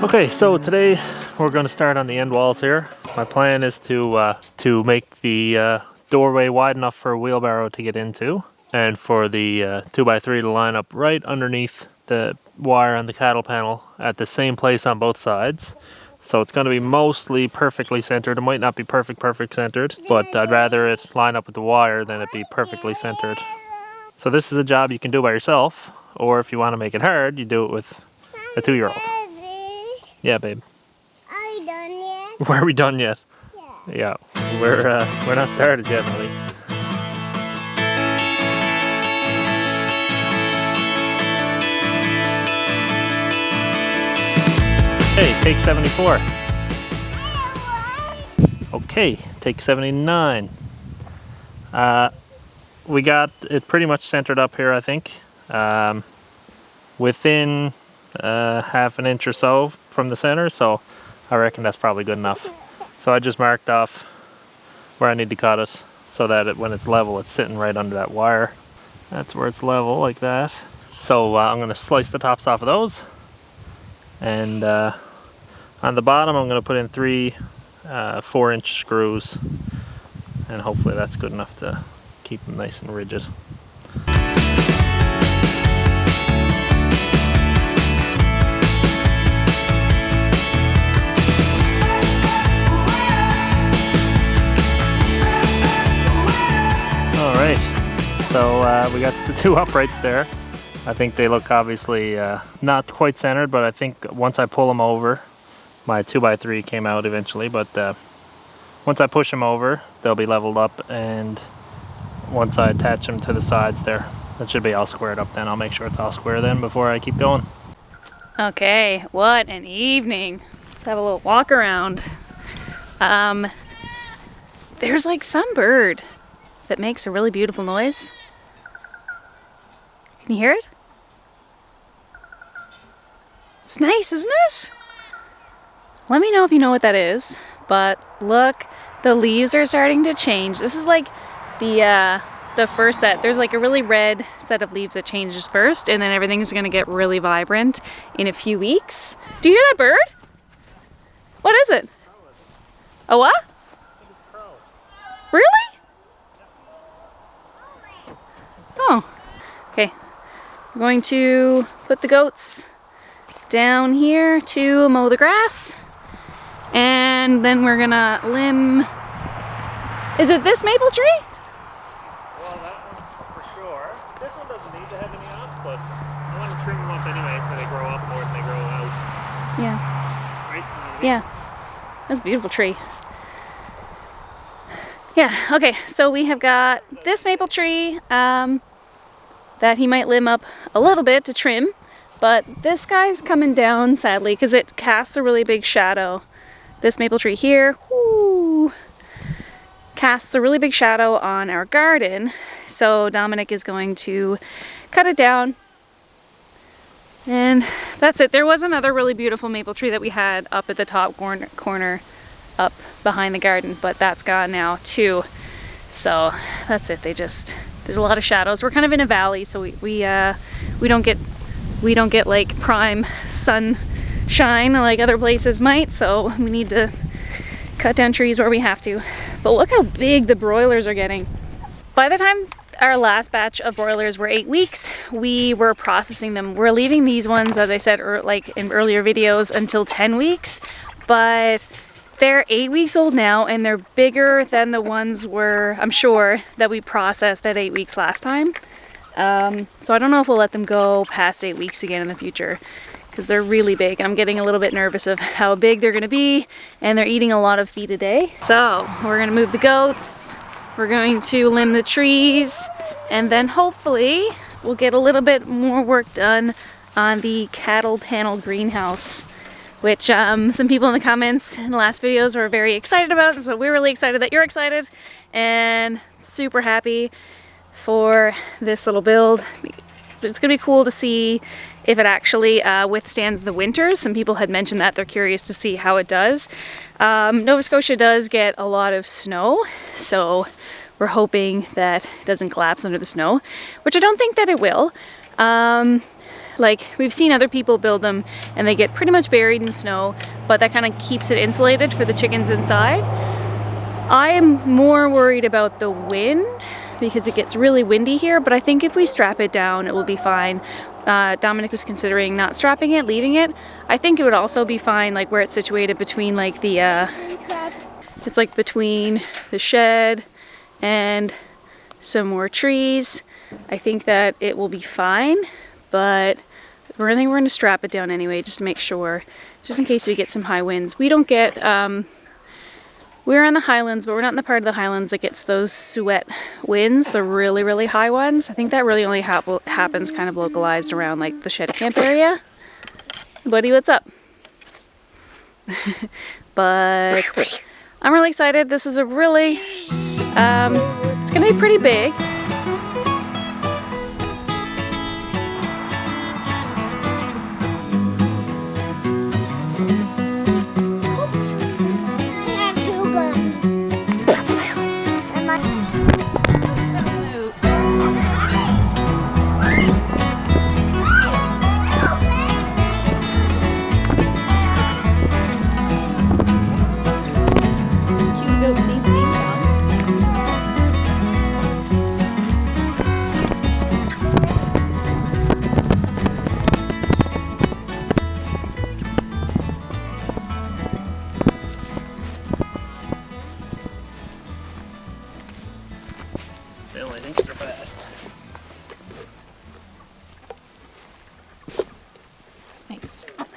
Okay, so today we're going to start on the end walls here. My plan is to make the doorway wide enough for a wheelbarrow to get into, and for the 2x3 to line up right underneath the wire on the cattle panel at the same place on both sides. So it's going to be mostly perfectly centered. It might not be perfect centered, but I'd rather it line up with the wire than it be perfectly centered. So this is a job you can do by yourself, or if you want to make it hard, you do it with a 2-year-old. Yeah, babe. Are we done yet? Were we done yet? Yeah. Yeah, we're not started yet, Millie. Hey, take 74. Okay, take 79. We got it pretty much centered up here, I think. Within half an inch or so from the center, so I reckon that's probably good enough. So I just marked off where I need to cut it so that when it's level, it's sitting right under that wire. That's where it's level, like that. So I'm going to slice the tops off of those, and on the bottom I'm going to put in 3 4-inch screws, and hopefully that's good enough to keep them nice and rigid. Alright, so we got the 2 uprights there. I think they look obviously not quite centered, but I think once I pull them over, my 2x3 came out eventually, but once I push them over, they'll be leveled up, and once I attach them to the sides there, that should be all squared up then. I'll make sure it's all square then before I keep going. Okay, what an evening. Let's have a little walk around. There's like some bird that makes a really beautiful noise. Can you hear it? It's nice, isn't it? Let me know if you know what that is. But look, the leaves are starting to change. This is like the first set. There's like a really red set of leaves that changes first, and then everything's gonna get really vibrant in a few weeks. Do you hear that bird? What is it? A what? Really? Oh, okay. I'm going to put the goats down here to mow the grass, and then we're gonna limb. Is it this maple tree? Well, that one for sure. This one doesn't need to have any up, but I want to trim them up anyway so they grow up more than they grow out. Yeah. Right? Yeah. That's a beautiful tree. Yeah, okay, so we have got this maple tree that he might limb up a little bit to trim, but this guy's coming down sadly because it casts a really big shadow. This maple tree here, whoo, casts a really big shadow on our garden, so Dominic is going to cut it down, and that's it. There was another really beautiful maple tree that we had up at the top corner up behind the garden, but that's gone now too. So that's it. There's a lot of shadows. We're kind of in a valley, so we don't get like prime sunshine like other places might, so we need to cut down trees where we have to. But look how big the broilers are getting. By the time our last batch of broilers were 8 weeks, we were processing them. We're leaving these ones, as I said like in earlier videos, until 10 weeks, but they're 8 weeks old now, and they're bigger than the ones I'm sure, that we processed at 8 weeks last time. So I don't know if we'll let them go past 8 weeks again in the future, because they're really big, and I'm getting a little bit nervous of how big they're gonna be, and they're eating a lot of feed a day. So we're gonna move the goats, we're going to limb the trees, and then hopefully we'll get a little bit more work done on the cattle panel greenhouse, which some people in the comments in the last videos were very excited about, so we're really excited that you're excited, and super happy for this little build. It's gonna be cool to see if it actually withstands the winters. Some people had mentioned that they're curious to see how it does. Nova Scotia does get a lot of snow, so we're hoping that it doesn't collapse under the snow, which I don't think that it will. like we've seen other people build them and they get pretty much buried in snow, but that kind of keeps it insulated for the chickens inside. I am more worried about the wind because it gets really windy here, but I think if we strap it down, it will be fine. Dominic was considering not strapping it, leaving it. I think it would also be fine, like where it's situated between like the, it's like between the shed and some more trees. I think that it will be fine, but we're going to strap it down anyway, just to make sure, just in case we get some high winds. We don't get, we're on the highlands, but we're not in the part of the highlands that gets those Suet winds, the really, really high ones. I think that really only happens kind of localized around like the shed camp area. Buddy, what's up? But I'm really excited. This is a really, it's gonna be pretty big.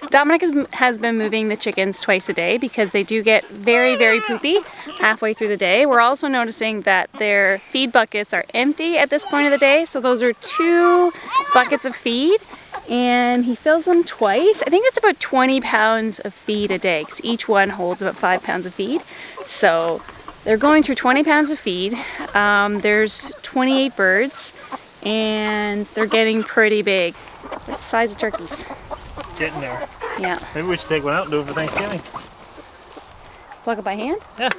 Dominic has been moving the chickens twice a day because they do get very, very poopy halfway through the day. We're also noticing that their feed buckets are empty at this point of the day. So those are 2 buckets of feed and he fills them twice. I think it's about 20 pounds of feed a day because each one holds about 5 pounds of feed. So they're going through 20 pounds of feed. There's 28 birds and they're getting pretty big. They're the size of turkeys. Getting there. Yeah. Maybe we should take one out and do it for Thanksgiving. Pluck it by hand? Yeah.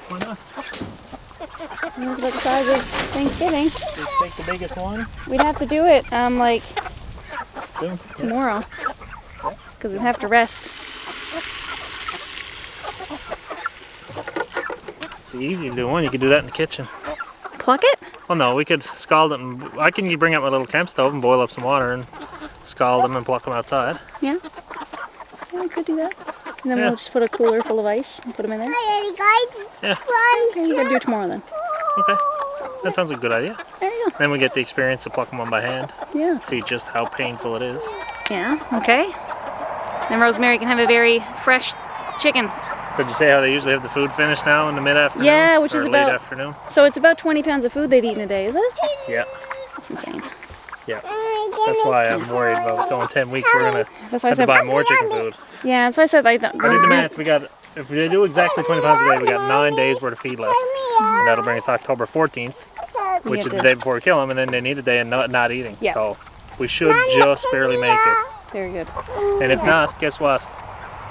Why not? It's about the size of Thanksgiving. Just take the biggest one. We'd have to do it like soon. Tomorrow. Because we'd have to rest. It's easy to do one. You could do that in the kitchen. Pluck it? Well, no, we could scald it. And I can bring out my little camp stove and boil up some water and scald them and pluck them outside. Yeah. Yeah, we could do that. And then we'll just put a cooler full of ice and put them in there. Yeah. Okay, you gotta do it tomorrow then. Okay. That sounds like a good idea. There you go. Then we get the experience to pluck them one by hand. Yeah. See just how painful it is. Yeah, okay. Then Rosemary can have a very fresh chicken. Did you say how they usually have the food finished now in the mid-afternoon? Yeah, which is late about... afternoon? So it's about 20 pounds of food they'd eat in a day, is it? Yeah. That's insane. Yeah. That's why I'm worried about going 10 weeks. We're going to have to buy more chicken food. Yeah, that's why I said I thought... I did the math. If we do exactly 20 pounds a day, we got 9 days worth of feed left. And that'll bring us to October 14th, which is the day before we kill them, and then they need a day of not eating. Yeah. So we should just barely make it. Very good. And if not, guess what?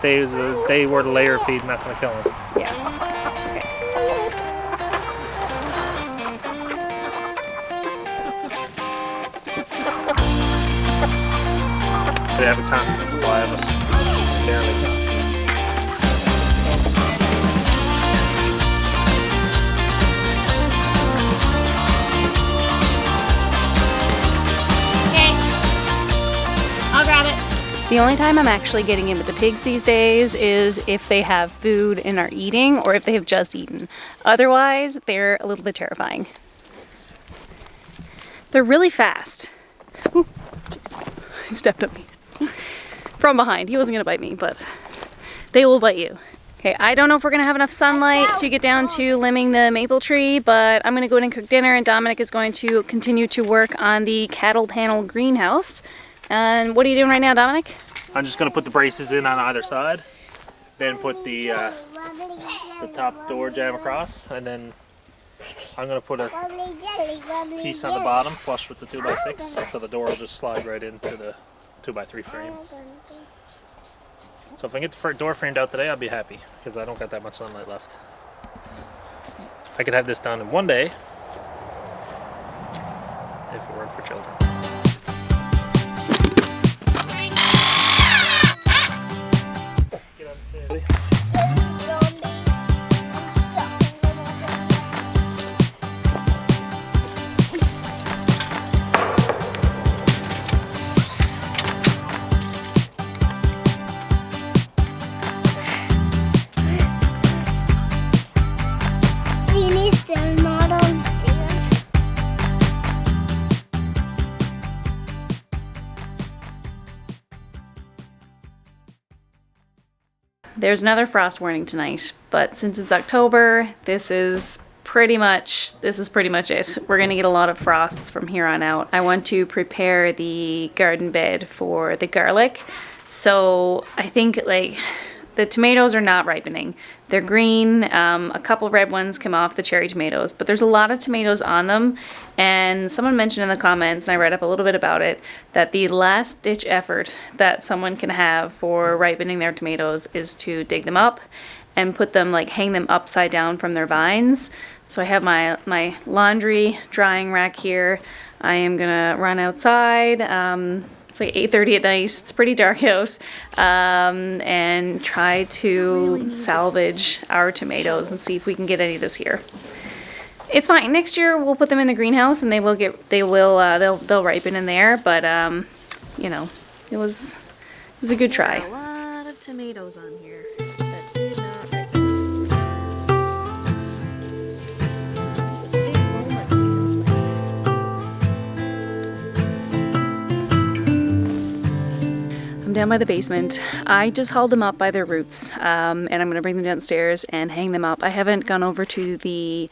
They were the layer of feed, not going to kill them. Yeah. It's okay. They have a constant supply of us. Barely. I'll grab it. The only time I'm actually getting in with the pigs these days is if they have food and are eating or if they have just eaten. Otherwise, they're a little bit terrifying. They're really fast. Ooh, he stepped on me. From behind. He wasn't gonna bite me, but they will bite you. Okay, I don't know if we're gonna have enough sunlight to get down to limbing the maple tree, but I'm gonna go in and cook dinner and Dominic is going to continue to work on the cattle panel greenhouse. And what are you doing right now, Dominic? I'm just going to put the braces in on either side, then put the top door jamb across, and then I'm going to put a piece on the bottom flush with the 2x6, so the door will just slide right into the 2x3 frame. So if I can get the door framed out today, I'll be happy, because I don't got that much sunlight left. I could have this done in one day, if it weren't for children. Get up there. There's another frost warning tonight, but since it's October, this is pretty much it. We're gonna get a lot of frosts from here on out. I want to prepare the garden bed for the garlic. So I think like the tomatoes are not ripening. They're green. A couple red ones come off the cherry tomatoes, but there's a lot of tomatoes on them. And someone mentioned in the comments, and I read up a little bit about it, that the last ditch effort that someone can have for ripening their tomatoes is to dig them up and put them, like hang them upside down from their vines. So I have my laundry drying rack here. I am gonna run outside. It's like 8:30 at night, it's pretty dark out, and try to salvage our tomatoes and see if we can get any this year. It's fine. Next year we'll put them in the greenhouse and they'll ripen in there, but you know, it was a good try. A lot of tomatoes on here that did not ripen. There's a big Roma tomato plant. I'm down by the basement. I just hauled them up by their roots, and I'm gonna bring them downstairs and hang them up. I haven't gone over to the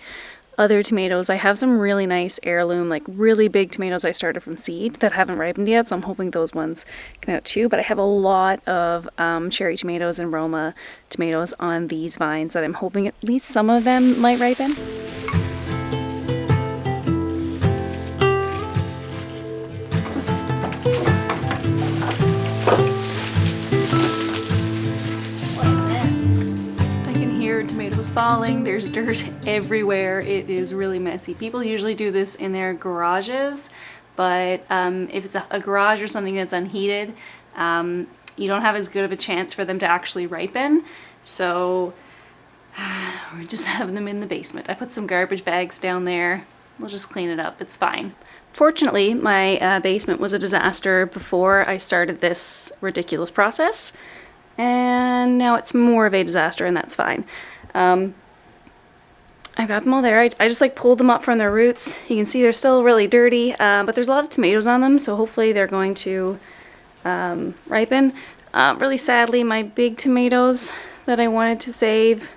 other tomatoes. I have some really nice heirloom, like really big tomatoes I started from seed that haven't ripened yet, so I'm hoping those ones come out too. But I have a lot of cherry tomatoes and Roma tomatoes on these vines that I'm hoping at least some of them might ripen. Tomatoes falling, there's dirt everywhere. It is really messy. People usually do this in their garages, but if it's a garage or something that's unheated, you don't have as good of a chance for them to actually ripen. So we're just having them in the basement. I put some garbage bags down there. We'll just clean it up. It's fine. Fortunately, my basement was a disaster before I started this ridiculous process, and now it's more of a disaster, and that's fine. I've got them all there. I just like pulled them up from their roots. You can see they're still really dirty, but there's a lot of tomatoes on them, so hopefully they're going to ripen. Really sadly, my big tomatoes that I wanted to save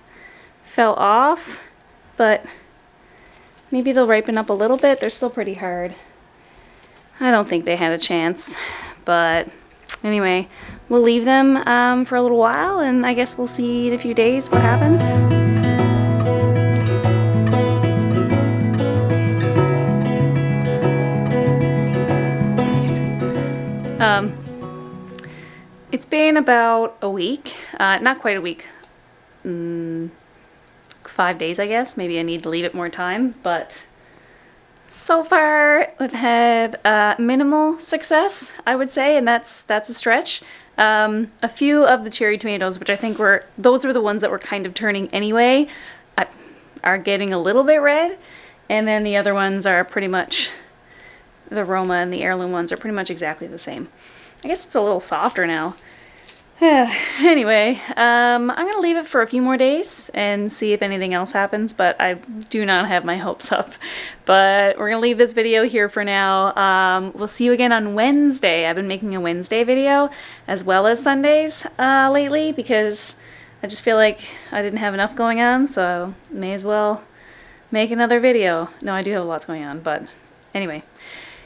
fell off, but maybe they'll ripen up a little bit. They're still pretty hard. I don't think they had a chance, but anyway, we'll leave them for a little while, and I guess we'll see in a few days what happens. It's been about a week, not quite a week, 5 days I guess. Maybe I need to leave it more time, but so far we've had minimal success, I would say, and that's a stretch. A few of the cherry tomatoes, which I think those were the ones that were kind of turning anyway, are getting a little bit red, and then the other ones are pretty much, the Roma and the heirloom ones are pretty much exactly the same. I guess it's a little softer now. Anyway, I'm gonna leave it for a few more days and see if anything else happens, but I do not have my hopes up. But we're gonna leave this video here for now. We'll see you again on Wednesday. I've been making a Wednesday video as well as Sundays lately, because I just feel like I didn't have enough going on, so may as well make another video. No, I do have lots going on, but anyway,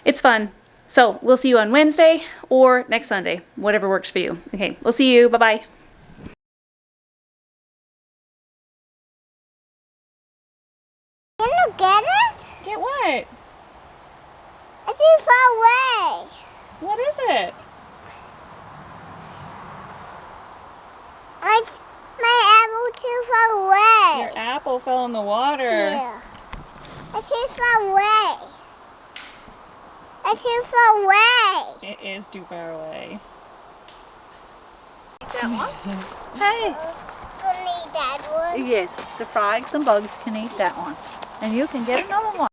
it's fun. So we'll see you on Wednesday or next Sunday, whatever works for you. Okay, we'll see you. Bye-bye. Can you get it? Get what? It's too far away. What is it? It's my apple too far away. Your apple fell in the water. Yeah. It's too far away. It's too far away. It is too far away. Eat that one? Hey. Gonna need that one. Yes, the frogs and bugs can eat that one. And you can get another one.